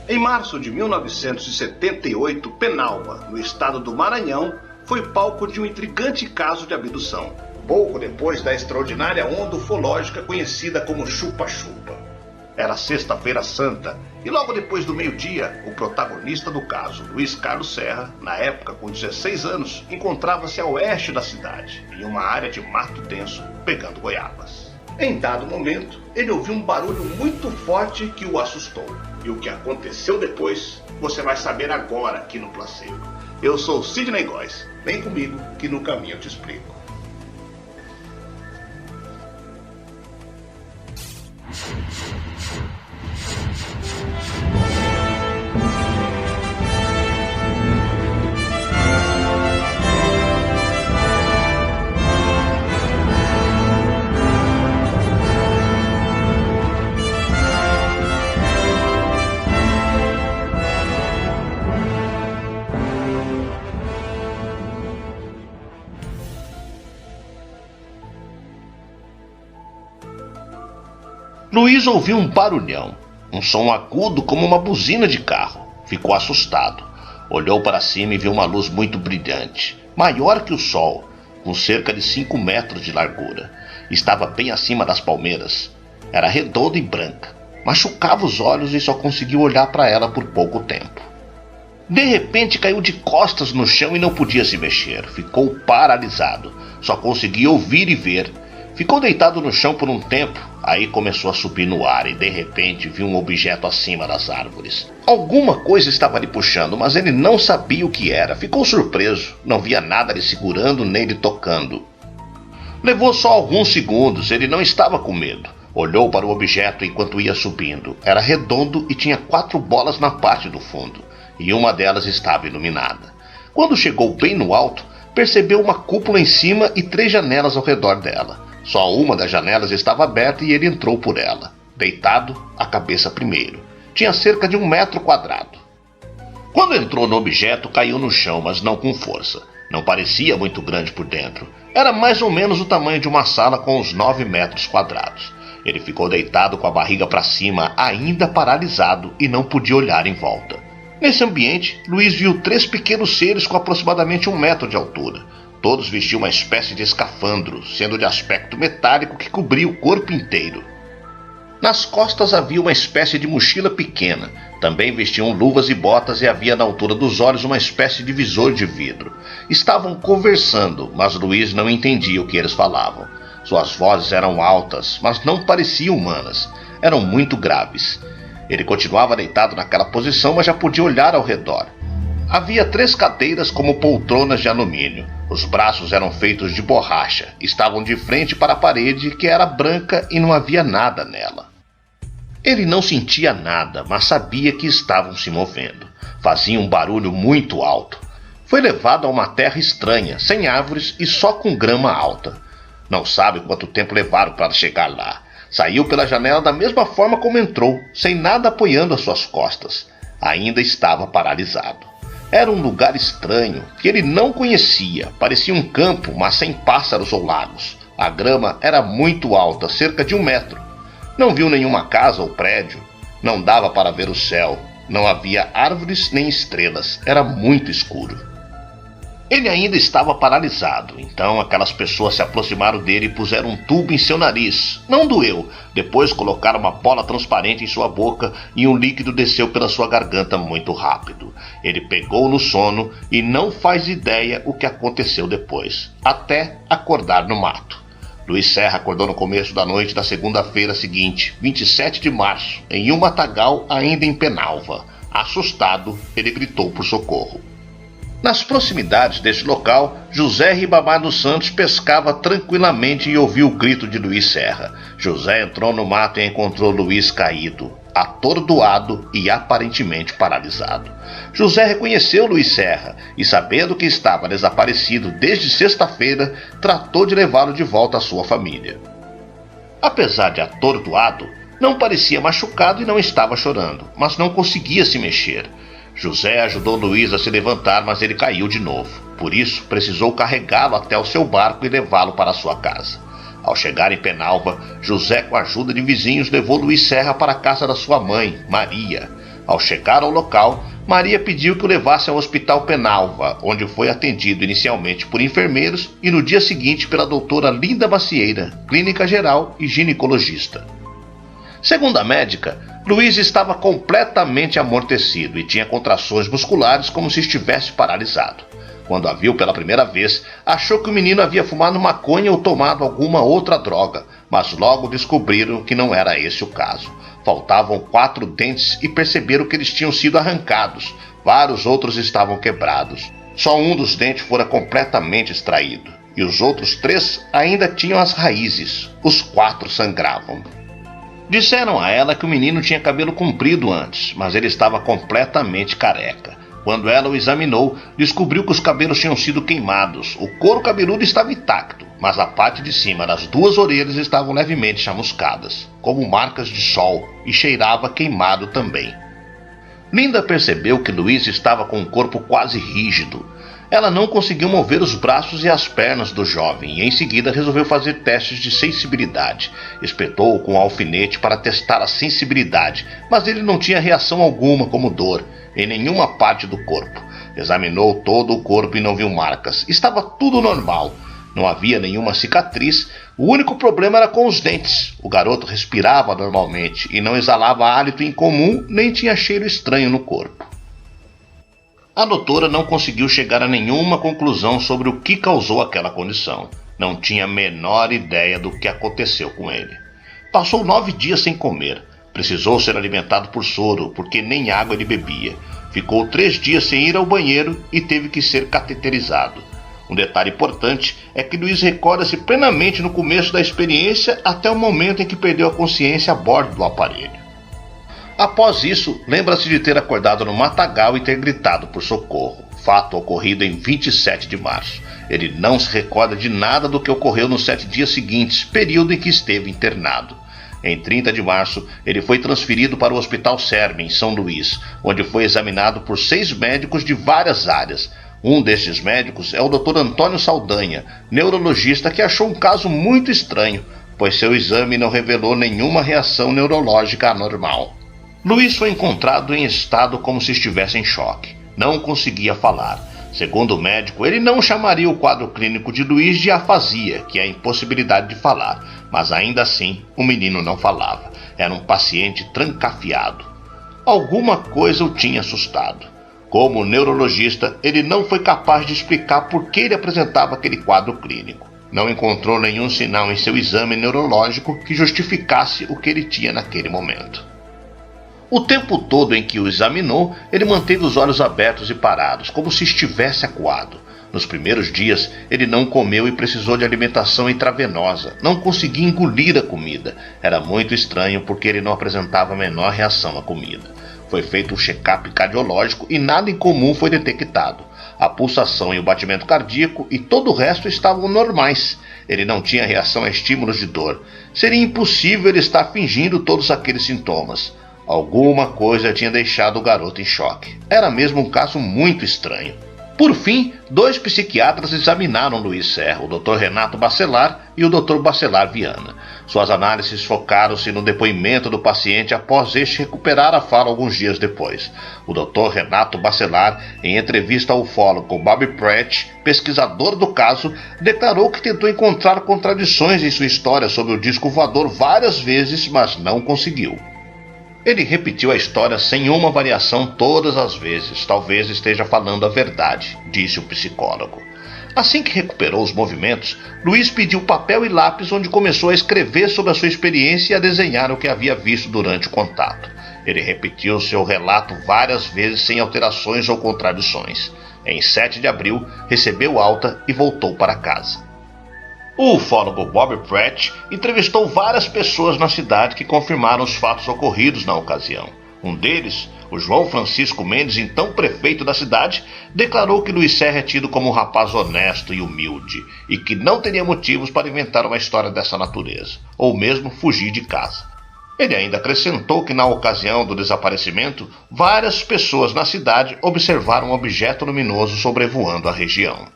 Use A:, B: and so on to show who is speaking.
A: Em março de 1978, Penalva, no estado do Maranhão, foi palco de um intrigante caso de abdução, pouco depois da extraordinária onda ufológica conhecida como chupa-chupa. Era sexta-feira santa e logo depois do meio-dia, o protagonista do caso, Luiz Carlos Serra, na época com 16 anos, encontrava-se a oeste da cidade, em uma área de mato denso, pegando goiabas. Em dado momento, ele ouviu um barulho muito forte que o assustou. E o que aconteceu depois, você vai saber agora aqui no Placebo. Eu sou Sidney Góes. Vem comigo que no caminho eu te explico.
B: Luiz ouviu um barulhão, um som agudo como uma buzina de carro. Ficou assustado. Olhou para cima e viu uma luz muito brilhante, maior que o sol, com cerca de 5 metros de largura. Estava bem acima das palmeiras. Era redonda e branca. Machucava os olhos e só conseguiu olhar para ela por pouco tempo. De repente caiu de costas no chão e não podia se mexer. Ficou paralisado. Só conseguia ouvir e ver. Ficou deitado no chão por um tempo, aí começou a subir no ar e de repente viu um objeto acima das árvores. Alguma coisa estava lhe puxando, mas ele não sabia o que era. Ficou surpreso, não via nada lhe segurando nem lhe tocando. Levou só alguns segundos, ele não estava com medo. Olhou para o objeto enquanto ia subindo. Era redondo e tinha 4 bolas na parte do fundo, e uma delas estava iluminada. Quando chegou bem no alto, percebeu uma cúpula em cima e 3 janelas ao redor dela. Só uma das janelas estava aberta e ele entrou por ela, deitado, a cabeça primeiro. Tinha cerca de 1 metro quadrado. Quando entrou no objeto, caiu no chão, mas não com força. Não parecia muito grande por dentro. Era mais ou menos o tamanho de uma sala com uns 9 metros quadrados. Ele ficou deitado com a barriga para cima, ainda paralisado, e não podia olhar em volta. Nesse ambiente, Luiz viu 3 pequenos seres com aproximadamente 1 metro de altura. Todos vestiam uma espécie de escafandro, sendo de aspecto metálico que cobria o corpo inteiro. Nas costas havia uma espécie de mochila pequena. Também vestiam luvas e botas e havia na altura dos olhos uma espécie de visor de vidro. Estavam conversando, mas Luiz não entendia o que eles falavam. Suas vozes eram altas, mas não pareciam humanas. Eram muito graves. Ele continuava deitado naquela posição, mas já podia olhar ao redor. Havia 3 cadeiras como poltronas de alumínio. Os braços eram feitos de borracha. Estavam de frente para a parede, que era branca e não havia nada nela. Ele não sentia nada, mas sabia que estavam se movendo. Faziam um barulho muito alto. Foi levado a uma terra estranha, sem árvores e só com grama alta. Não sabe quanto tempo levaram para chegar lá. Saiu pela janela da mesma forma como entrou, sem nada apoiando as suas costas. Ainda estava paralisado. Era um lugar estranho, que ele não conhecia. Parecia um campo, mas sem pássaros ou lagos. A grama era muito alta, cerca de 1 metro. Não viu nenhuma casa ou prédio. Não dava para ver o céu. Não havia árvores nem estrelas. Era muito escuro. Ele ainda estava paralisado, então aquelas pessoas se aproximaram dele e puseram um tubo em seu nariz. Não doeu. Depois colocaram uma bola transparente em sua boca e um líquido desceu pela sua garganta muito rápido. Ele pegou no sono e não faz ideia o que aconteceu depois, até acordar no mato. Luiz Serra acordou no começo da noite da segunda-feira seguinte, 27 de março, em um matagal ainda em Penalva. Assustado, ele gritou por socorro. Nas proximidades deste local, José Ribamar dos Santos pescava tranquilamente e ouviu o grito de Luiz Serra. José entrou no mato e encontrou Luiz caído, atordoado e aparentemente paralisado. José reconheceu Luiz Serra e, sabendo que estava desaparecido desde sexta-feira, tratou de levá-lo de volta à sua família. Apesar de atordoado, não parecia machucado e não estava chorando, mas não conseguia se mexer. José ajudou Luiz a se levantar, mas ele caiu de novo. Por isso, precisou carregá-lo até o seu barco e levá-lo para a sua casa. Ao chegar em Penalva, José, com a ajuda de vizinhos, levou Luiz Serra para a casa da sua mãe, Maria. Ao chegar ao local, Maria pediu que o levasse ao Hospital Penalva, onde foi atendido inicialmente por enfermeiros e no dia seguinte pela doutora Linda Macieira, clínica geral e ginecologista. Segundo a médica, Luiz estava completamente amortecido e tinha contrações musculares como se estivesse paralisado. Quando a viu pela primeira vez, achou que o menino havia fumado maconha ou tomado alguma outra droga, mas logo descobriram que não era esse o caso. Faltavam 4 dentes e perceberam que eles tinham sido arrancados. Vários outros estavam quebrados. Só um dos dentes fora completamente extraído, e os outros 3 ainda tinham as raízes. Os 4 sangravam. Disseram a ela que o menino tinha cabelo comprido antes, mas ele estava completamente careca. Quando ela o examinou, descobriu que os cabelos tinham sido queimados. O couro cabeludo estava intacto, mas a parte de cima das 2 orelhas estavam levemente chamuscadas, como marcas de sol, e cheirava queimado também. Linda percebeu que Luiz estava com um corpo quase rígido. Ela não conseguiu mover os braços e as pernas do jovem e em seguida resolveu fazer testes de sensibilidade. Espetou-o com um alfinete para testar a sensibilidade, mas ele não tinha reação alguma como dor em nenhuma parte do corpo. Examinou todo o corpo e não viu marcas. Estava tudo normal. Não havia nenhuma cicatriz. O único problema era com os dentes. O garoto respirava normalmente e não exalava hálito incomum, nem tinha cheiro estranho no corpo. A doutora não conseguiu chegar a nenhuma conclusão sobre o que causou aquela condição. Não tinha a menor ideia do que aconteceu com ele. Passou 9 dias sem comer. Precisou ser alimentado por soro, porque nem água ele bebia. Ficou 3 dias sem ir ao banheiro e teve que ser cateterizado. Um detalhe importante é que Luiz recorda-se plenamente no começo da experiência até o momento em que perdeu a consciência a bordo do aparelho. Após isso, lembra-se de ter acordado no matagal e ter gritado por socorro, fato ocorrido em 27 de março. Ele não se recorda de nada do que ocorreu nos 7 dias seguintes, período em que esteve internado. Em 30 de março, ele foi transferido para o Hospital Serme, em São Luís, onde foi examinado por 6 médicos de várias áreas. Um destes médicos é o Dr. Antônio Saldanha, neurologista, que achou um caso muito estranho, pois seu exame não revelou nenhuma reação neurológica anormal. Luiz foi encontrado em estado como se estivesse em choque. Não conseguia falar. Segundo o médico, ele não chamaria o quadro clínico de Luiz de afasia, que é a impossibilidade de falar, mas ainda assim o menino não falava. Era um paciente trancafiado. Alguma coisa o tinha assustado. Como neurologista, ele não foi capaz de explicar por que ele apresentava aquele quadro clínico. Não encontrou nenhum sinal em seu exame neurológico que justificasse o que ele tinha naquele momento. O tempo todo em que o examinou, ele manteve os olhos abertos e parados, como se estivesse acuado. Nos primeiros dias, ele não comeu e precisou de alimentação intravenosa. Não conseguia engolir a comida. Era muito estranho porque ele não apresentava a menor reação à comida. Foi feito um check-up cardiológico e nada incomum foi detectado. A pulsação e o batimento cardíaco e todo o resto estavam normais. Ele não tinha reação a estímulos de dor. Seria impossível ele estar fingindo todos aqueles sintomas. Alguma coisa tinha deixado o garoto em choque. Era mesmo um caso muito estranho. Por fim, 2 psiquiatras examinaram Luiz Serra, o Dr. Renato Bacelar e o Dr. Bacelar Viana. Suas análises focaram-se no depoimento do paciente após este recuperar a fala alguns dias depois. O Dr. Renato Bacelar, em entrevista ao ufólogo Bob Pratt, pesquisador do caso, declarou que tentou encontrar contradições em sua história sobre o disco voador várias vezes, mas não conseguiu. Ele repetiu a história sem uma variação todas as vezes. Talvez esteja falando a verdade, disse o psicólogo. Assim que recuperou os movimentos, Luiz pediu papel e lápis onde começou a escrever sobre a sua experiência e a desenhar o que havia visto durante o contato. Ele repetiu seu relato várias vezes sem alterações ou contradições. Em 7 de abril, recebeu alta e voltou para casa. O ufólogo Bob Pratt entrevistou várias pessoas na cidade que confirmaram os fatos ocorridos na ocasião. Um deles, o João Francisco Mendes, então prefeito da cidade, declarou que Luiz Serra é tido como um rapaz honesto e humilde e que não teria motivos para inventar uma história dessa natureza, ou mesmo fugir de casa. Ele ainda acrescentou que na ocasião do desaparecimento, várias pessoas na cidade observaram um objeto luminoso sobrevoando a região.